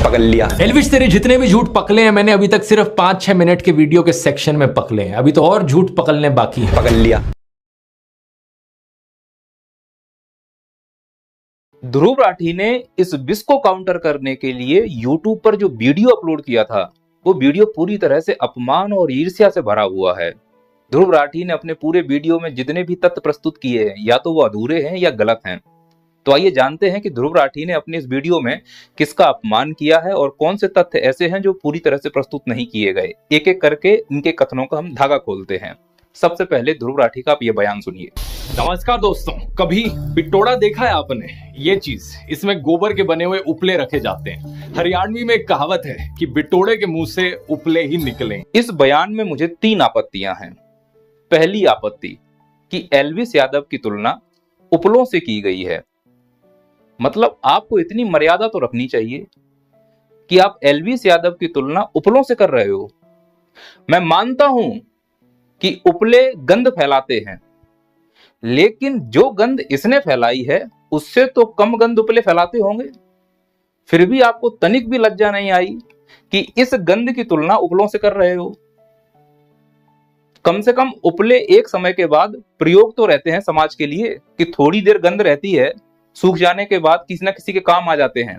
पकड़ लिया। एल्विश तेरे जितने भी झूठ पकड़े हैं मैंने अभी तक सिर्फ 5-6 मिनट के वीडियो के सेक्शन में पकड़े हैं, अभी तो और झूठ पकड़ने बाकी है। पकड़ लिया। ध्रुव राठी ने इस विष को काउंटर करने के लिए YouTube पर जो वीडियो अपलोड किया था वो वीडियो पूरी तरह से अपमान और ईर्ष्या से भरा हुआ है। ध्रुव राठी ने अपने पूरे वीडियो में जितने भी तथ्य प्रस्तुत किए हैं या तो वो अधूरे हैं या गलत हैं। तो आइए जानते हैं कि ध्रुव राठी ने अपने इस वीडियो में किसका अपमान किया है और कौन से तथ्य ऐसे हैं जो पूरी तरह से प्रस्तुत नहीं किए गए। एक एक करके इनके कथनों का हम धागा खोलते हैं। सबसे पहले ध्रुव राठी का आप ये बयान सुनिए। नमस्कार दोस्तों, कभी बिटोड़ा देखा है आपने? ये चीज, इसमें गोबर के बने हुए उपले रखे जाते हैं। हरियाणवी में एक कहावत है कि बिटोड़े के मुंह से उपले ही निकले। इस बयान में मुझे 3 आपत्तियां हैं। पहली आपत्ति कि एल्विश यादव की तुलना उपलों से की गई है। मतलब आपको इतनी मर्यादा तो रखनी चाहिए कि आप एल्विश यादव की तुलना उपलों से कर रहे हो। मैं मानता हूं कि उपले गंध फैलाते हैं, लेकिन जो गंध इसने फैलाई है उससे तो कम गंध उपले फैलाते होंगे। फिर भी आपको तनिक भी लज्जा नहीं आई कि इस गंध की तुलना उपलों से कर रहे हो। कम से कम उपले एक समय के बाद प्रयोग तो रहते हैं समाज के लिए कि थोड़ी देर गंध रहती है, सूख जाने के बाद किसी ना किसी के काम आ जाते हैं।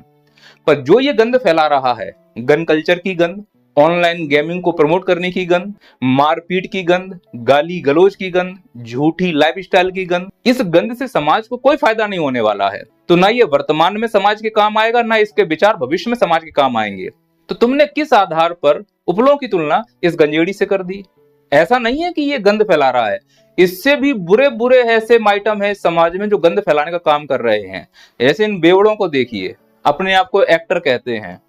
पर जो ये गंध फैला रहा है, गन कल्चर की गंध, ऑनलाइन गेमिंग को प्रमोट करने की गंध, मारपीट की गंध, गाली गलौज की गंध, झूठी लाइफस्टाइल की गंध, इस गंध से समाज को कोई फायदा नहीं होने वाला है। तो ना ये वर्तमान में समाज के काम आएगा, ना इसके विचार भविष्य में समाज के काम आएंगे। तो तुमने किस आधार पर उपलों की तुलना इस गंजेड़ी से कर दी? ऐसा नहीं है कि ये गंध फैला रहा है, इससे भी बुरे बुरे ऐसे आइटम है समाज में जो गंध फैलाने का काम कर रहे हैं। ऐसे इन बेवड़ों को देखिए, अपने आप को एक्टर कहते हैं।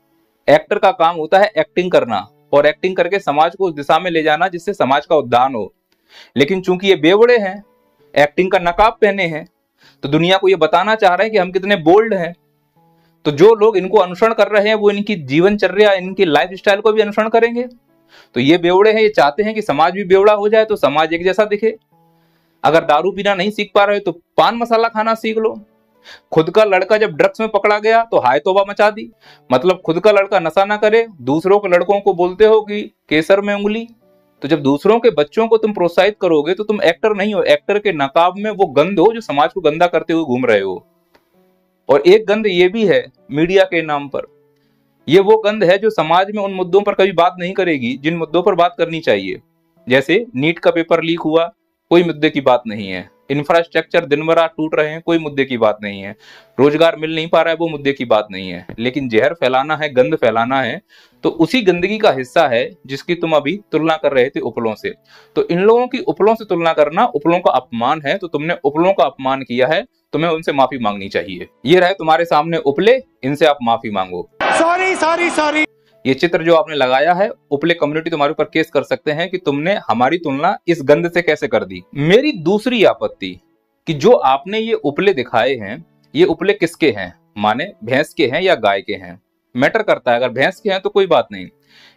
एक्टर का काम होता है एक्टिंग करना और एक्टिंग करके समाज को उस दिशा में ले जाना जिससे समाज का उद्धार हो। लेकिन चूंकि ये बेवड़े हैं, एक्टिंग का नकाब पहने हैं, तो दुनिया को ये बताना चाह रहे हैं कि हम कितने बोल्ड हैं। तो जो लोग इनको अनुसरण कर रहे हैं वो इनकी जीवनचर्या, इनकी लाइफस्टाइल को भी अनुसरण करेंगे। तो ये बेवड़े हैं, ये चाहते हैं कि समाज भी बेवड़ा हो जाए तो समाज एक जैसा दिखे। अगर दारू पीना नहीं सीख पा रहे हो तो पान मसाला खाना सीख लो। खुद का लड़का जब ड्रग्स में पकड़ा गया तो हाय तौबा मचा दी। मतलब खुद का लड़का नशा ना करे, दूसरों के लड़कों को बोलते हो कि केसर में उंगली। तो जब दूसरों के बच्चों को तुम प्रोत्साहित करोगे तो तुम एक्टर नहीं हो, एक्टर के नकाब में वो गंध हो जो समाज को गंदा करते हुए घूम रहे हो। और एक गंध ये भी है मीडिया के नाम पर, ये वो गंध है जो समाज में उन मुद्दों पर कभी बात नहीं करेगी जिन मुद्दों पर बात करनी चाहिए। जैसे नीट का पेपर लीक हुआ, कोई मुद्दे की बात नहीं है। इंफ्रास्ट्रक्चर दिन भर रात टूट रहे हैं, कोई मुद्दे की बात नहीं है। रोजगार मिल नहीं पा रहा है, वो मुद्दे की बात नहीं है। लेकिन जहर फैलाना है, गंद फैलाना है, तो उसी गंदगी का हिस्सा है जिसकी तुम अभी तुलना कर रहे थे उपलों से। तो इन लोगों की उपलों से तुलना करना उपलों का अपमान है। तो तुमने उपलों का अपमान किया है, तुम्हें उनसे माफी मांगनी चाहिए। ये रहे तुम्हारे सामने उपले, इनसे आप माफी मांगो। Sorry sorry sorry. ये चित्र जो आपने लगाया है, उपले कम्युनिटी तुम्हारे ऊपर केस कर सकते हैं कि तुमने हमारी तुलना इस गंध से कैसे कर दी। मेरी दूसरी आपत्ति कि जो आपने ये उपले दिखाए हैं, ये उपले किसके हैं? माने भैंस के हैं या गाय के हैं? मैटर करता है। अगर भैंस के हैं तो कोई बात नहीं,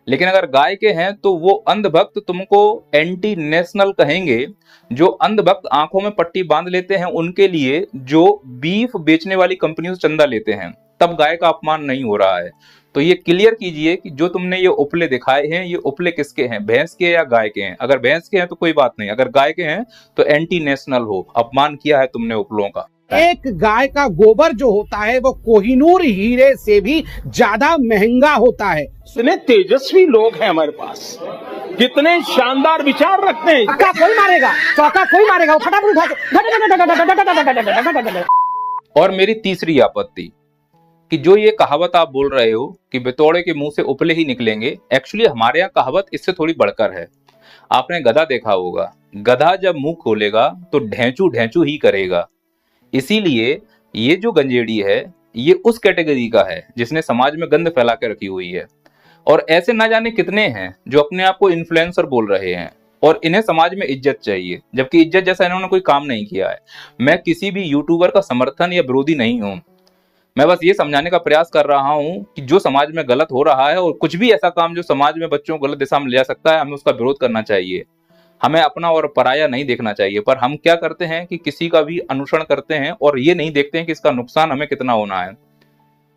लेकिन अगर गाय के हैं तो वो अंधभक्त तुमको एंटी नेशनल कहेंगे। जो अंधभक्त आंखों में पट्टी बांध लेते हैं उनके लिए जो बीफ बेचने वाली कंपनियों से चंदा लेते हैं, तब गाय का अपमान नहीं हो रहा है। तो ये क्लियर कीजिए कि जो तुमने ये उपले दिखाए हैं, ये उपले किसके हैं? भैंस के या गाय के हैं? अगर भैंस के हैं तो कोई बात नहीं, अगर गाय के हैं तो एंटी नेशनल हो। अपमान किया है तुमने उपलों का। एक गाय का गोबर जो होता है वो कोहिनूर हीरे से भी ज्यादा महंगा होता है। इतने तेजस्वी लोग हैं हमारे पास, कितने शानदार विचार रखते हैं। चौका कोई मारेगा, चौका कोई मारेगा, वो फटाफट उठा के। और मेरी तीसरी आपत्ति कि जो ये कहावत आप बोल रहे हो कि बितौड़े के मुंह से उपले ही निकलेंगे, एक्चुअली हमारे यहाँ कहावत इससे थोड़ी बढ़कर है। आपने गधा देखा होगा, गधा जब मुंह खोलेगा तो ढेंचू ढेंचू ही करेगा। इसीलिए ये जो गंजेड़ी है ये उस कैटेगरी का है जिसने समाज में गंद फैला के रखी हुई है। और ऐसे ना जाने कितने हैं जो अपने आप को इन्फ्लुएंसर बोल रहे हैं और इन्हें समाज में इज्जत चाहिए, जबकि इज्जत जैसा इन्होंने कोई काम नहीं किया है। मैं किसी भी यूट्यूबर का समर्थन या विरोधी नहीं हूं, मैं बस ये समझाने का प्रयास कर रहा हूं कि जो समाज में गलत हो रहा है और कुछ भी ऐसा काम जो समाज में बच्चों को गलत दिशा में ले जा सकता है, हमें उसका विरोध करना चाहिए। हमें अपना और पराया नहीं देखना चाहिए। पर हम क्या करते हैं कि किसी का भी अनुसरण करते हैं और ये नहीं देखते हैं कि इसका नुकसान हमें कितना होना है।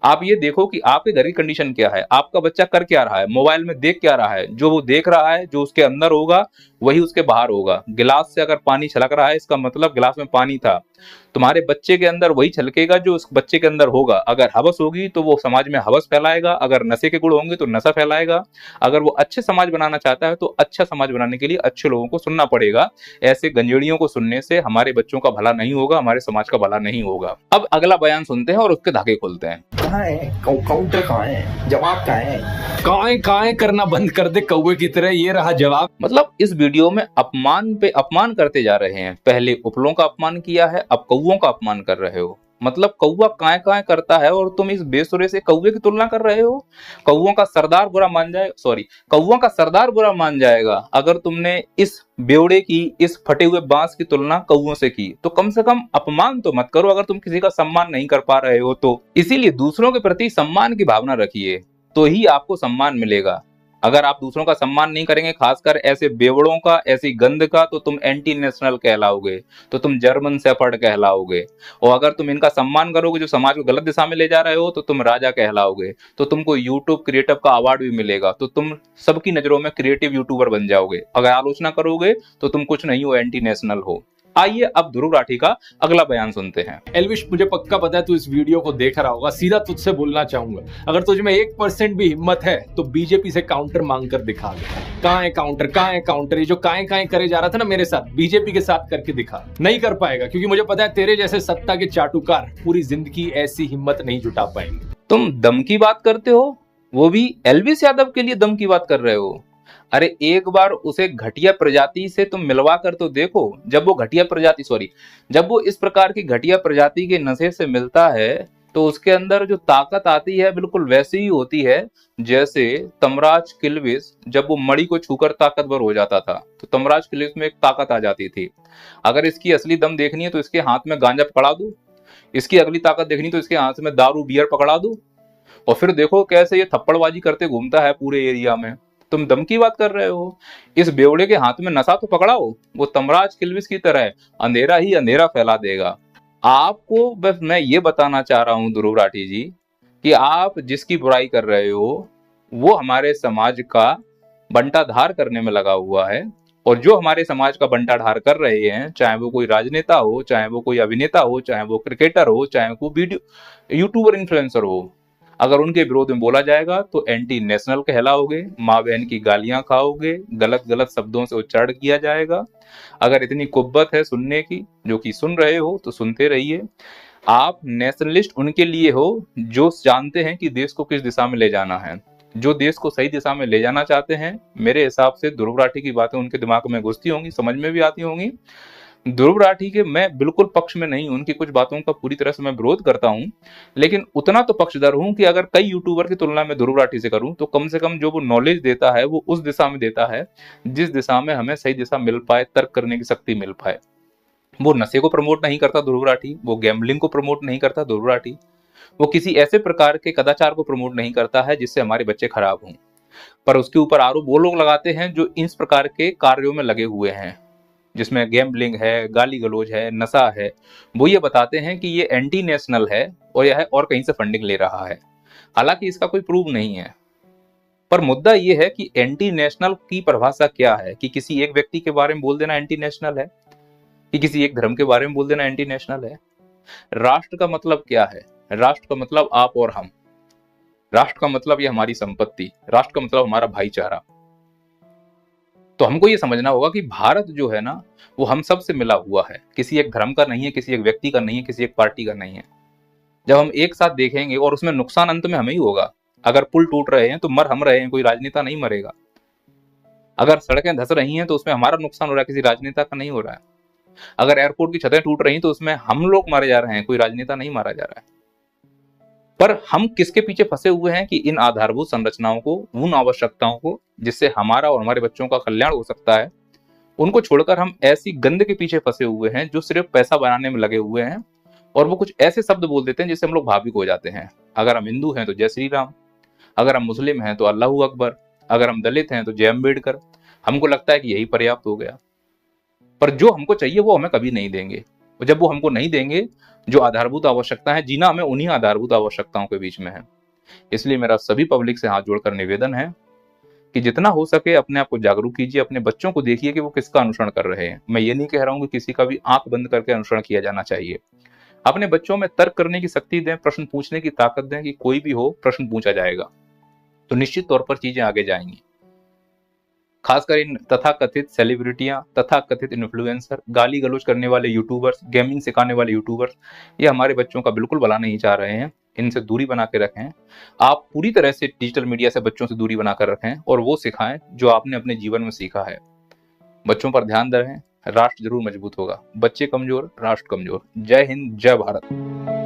आप ये देखो कि आपके घर की कंडीशन क्या है, आपका बच्चा कर क्या रहा है, मोबाइल में देख क्या रहा है। जो वो देख रहा है, जो उसके अंदर होगा वही उसके बाहर होगा। गिलास से अगर पानी छलक रहा है, इसका मतलब गिलास में पानी था। तुम्हारे बच्चे के अंदर वही छलकेगा जो उस बच्चे के अंदर होगा। अगर हवस होगी तो वो समाज में हवस फैलाएगा, अगर नशे के गुण होंगे तो नशा फैलाएगा। अगर वो अच्छे समाज बनाना चाहता है तो अच्छा समाज बनाने के लिए अच्छे लोगों को सुनना पड़ेगा। ऐसे गंजेड़ियों को सुनने से हमारे बच्चों का भला नहीं होगा, हमारे समाज का भला नहीं होगा। अब अगला बयान सुनते हैं और उसके धागे खोलते हैं। कहाँ है काउंटर, कहाँ है जवाब, कहाँ है? काएं करना बंद कर दे कौवे की तरह, ये रहा जवाब। मतलब इस वीडियो में अपमान पे अपमान करते जा रहे हैं। पहले उपलों का अपमान किया है, अब कौवों का अपमान कर रहे हो। मतलब कौवा काएं काएं करता है और तुम इस बेसुरे से कौवे की तुलना कर रहे हो। कौवों का सरदार बुरा मान जाए, कौवों का सरदार बुरा मान जाएगा अगर तुमने इस बेवड़े की, इस फटे हुए बांस की तुलना कौवों से की। तो कम से कम अपमान तो मत करो अगर तुम किसी का सम्मान नहीं कर पा रहे हो तो। इसीलिए दूसरों के प्रति सम्मान की भावना रखिए, तो ही आपको सम्मान मिलेगा। अगर आप दूसरों का सम्मान नहीं करेंगे, खासकर ऐसे बेवड़ों का, ऐसी गंद का, तो तुम एंटी नेशनल कहलाओगे, तो तुम जर्मन शेफर्ड कहलाओगे। और अगर तुम इनका सम्मान करोगे, जो समाज को गलत दिशा में ले जा रहे हो, तो तुम राजा कहलाओगे। तो तुमको यूट्यूब क्रिएटिव का अवार्ड भी मिलेगा, तो तुम सबकी नजरों में क्रिएटिव यूट्यूबर बन जाओगे। अगर आलोचना करोगे तो तुम कुछ नहीं हो, एंटी नेशनल हो। आइए अब ध्रुव राठी का अगला बयान सुनते हैं। एल्विश, मुझे पक्का पता है तू इस वीडियो को देख रहा होगा। सीधा तुझसे बोलना चाहूंगा, अगर तुझ में 1% भी हिम्मत है तो बीजेपी से काउंटर मांग कर दिखा दे। कहां है काउंटर, कहां है काउंटर? ये जो काएं करे जा रहा था ना मेरे साथ, बीजेपी के साथ करके दिखा। नहीं कर पाएगा, क्योंकि मुझे पता है तेरे जैसे सत्ता के चाटुकार पूरी जिंदगी ऐसी हिम्मत नहीं जुटा पाएंगे। तुम दम की बात करते हो, वो भी एल्विस यादव के लिए दम की बात कर रहे हो। अरे एक बार उसे घटिया प्रजाति से तुम मिलवा कर तो देखो। जब वो घटिया प्रजाति जब वो इस प्रकार की घटिया प्रजाति के नशे से मिलता है तो उसके अंदर जो ताकत आती है बिल्कुल वैसी ही होती है जैसे तमराज किल्विस जब वो मणि को छूकर ताकतवर हो जाता था, तो तमराज किल्विस में एक ताकत आ जाती थी। अगर इसकी असली दम देखनी है तो इसके हाथ में गांजा पकड़ा दो, इसकी अगली ताकत देखनी तो इसके हाथ में दारू बियर पकड़ा दो, और फिर देखो कैसे ये थप्पड़बाजी करते घूमता है पूरे एरिया में। तुम दम की बात कर रहे हो। इस बेवड़े के हाथ में नशा तो पकड़ाओ, वो तमराज किल्विस की तरह अंधेरा ही अंधेरा फैला देगा। आपको बस मैं ये बताना चाह रहा हूं ध्रुव राठी जी कि आप जिसकी बुराई कर रहे हो वो हमारे समाज का बंटाधार करने में लगा हुआ है। और जो हमारे समाज का बंटाधार कर रहे हैं, चाहे वो कोई राजनेता हो, चाहे वो कोई अभिनेता हो, चाहे वो क्रिकेटर हो, चाहे वो वीडियो यूट्यूबर इन्फ्लुएंसर हो, अगर उनके विरोध में बोला जाएगा तो एंटी नेशनल कहलाओगे, माँ बहन की गालियां खाओगे, गलत गलत शब्दों से उच्चारण किया जाएगा। अगर इतनी कुब्बत है सुनने की, जो कि सुन रहे हो, तो सुनते रहिए। आप नेशनलिस्ट उनके लिए हो जो जानते हैं कि देश को किस दिशा में ले जाना है, जो देश को सही दिशा में ले जाना चाहते हैं। मेरे हिसाब से ध्रुव राठी की बातें उनके दिमाग में घुसती होंगी, समझ में भी आती होंगी। ध्रुव राठी के मैं बिल्कुल पक्ष में नहीं हूं, उनकी कुछ बातों का पूरी तरह से मैं विरोध करता हूं, लेकिन उतना तो पक्षधर हूं कि अगर कई यूट्यूबर की तुलना में ध्रुव राठी से करूं तो कम से कम जो वो नॉलेज देता है वो उस दिशा में देता है जिस दिशा में हमें सही दिशा मिल पाए, तर्क करने की शक्ति मिल पाए। वो नशे को प्रमोट नहीं करता ध्रुव राठी, वो गैम्बलिंग को प्रमोट नहीं करता ध्रुव राठी, वो किसी ऐसे प्रकार के कदाचार को प्रमोट नहीं करता है जिससे हमारे बच्चे खराब हों। पर उसके ऊपर आरोप वो लोग लगाते हैं जो इस प्रकार के कार्यों में लगे हुए हैं, जिसमें गैम्बलिंग है, गाली गलौज है, नशा है। वो ये बताते हैं कि ये एंटी नेशनल है और यह और कहीं से फंडिंग ले रहा है, हालांकि इसका कोई प्रूफ नहीं है। पर मुद्दा ये है कि एंटी नेशनल की परिभाषा क्या है, कि किसी एक व्यक्ति के बारे में बोल देना एंटी नेशनल है, कि किसी एक धर्म के बारे में बोल देना एंटी नेशनल है। राष्ट्र का मतलब क्या है? राष्ट्र का मतलब आप और हम, राष्ट्र का मतलब ये हमारी संपत्ति, राष्ट्र का मतलब हमारा भाईचारा। तो हमको ये समझना होगा कि भारत जो है ना वो हम सब से मिला हुआ है, किसी एक धर्म का नहीं है, किसी एक व्यक्ति का नहीं है, किसी एक पार्टी का नहीं है। जब हम एक साथ देखेंगे, और उसमें नुकसान अंत में हमें ही होगा। अगर पुल टूट रहे हैं तो मर हम रहे हैं, कोई राजनेता नहीं मरेगा। अगर सड़कें धंस रही हैं तो उसमें हमारा नुकसान हो रहा है, किसी राजनेता का नहीं हो रहा है। अगर एयरपोर्ट की छतें टूट रही हैं तो उसमें हम लोग मारे जा रहे हैं, कोई राजनेता नहीं मारा जा रहा है। पर हम किसके पीछे फंसे हुए हैं कि इन आधारभूत संरचनाओं को, उन आवश्यकताओं को जिससे हमारा और हमारे बच्चों का कल्याण हो सकता है, उनको छोड़कर हम ऐसी गंद के पीछे फंसे हुए हैं जो सिर्फ पैसा बनाने में लगे हुए हैं। और वो कुछ ऐसे शब्द बोल देते हैं जिससे हम लोग भावुक हो जाते हैं। अगर हम हिंदू हैं तो जय श्री राम, अगर हम मुस्लिम हैं तो अल्लाहू अकबर, अगर हम दलित हैं तो जय अम्बेडकर। हमको लगता है कि यही पर्याप्त हो गया, पर जो हमको चाहिए वो हमें कभी नहीं देंगे। और जब वो हमको नहीं देंगे जो आधारभूत आवश्यकता है, जीना हमें उन्हीं आधारभूत आवश्यकताओं के बीच में है। इसलिए मेरा सभी पब्लिक से हाथ जोड़कर निवेदन है कि जितना हो सके अपने आप को जागरूक कीजिए, अपने बच्चों को देखिए कि वो किसका अनुसरण कर रहे हैं। मैं ये नहीं कह रहा हूं कि किसी का भी आंख बंद करके अनुसरण किया जाना चाहिए। अपने बच्चों में तर्क करने की शक्ति दें, प्रश्न पूछने की ताकत दें कि कोई भी हो प्रश्न पूछा जाएगा तो निश्चित तौर पर चीजें आगे जाएंगी। खासकर इन तथाकथित सेलिब्रिटियां, तथाकथित इन्फ्लुएंसर, गाली गलौज करने वाले यूट्यूबर्स, गेमिंग सिखाने वाले यूट्यूबर्स, ये हमारे बच्चों का बिल्कुल भला नहीं चाह रहे हैं। इनसे दूरी बना के रखें। आप पूरी तरह से डिजिटल मीडिया से बच्चों से दूरी बनाकर रखें और वो सिखाएं जो आपने अपने जीवन में सीखा है। बच्चों पर ध्यान दें, राष्ट्र जरूर मजबूत होगा। बच्चे कमजोर, राष्ट्र कमजोर। जय हिंद, जय भारत।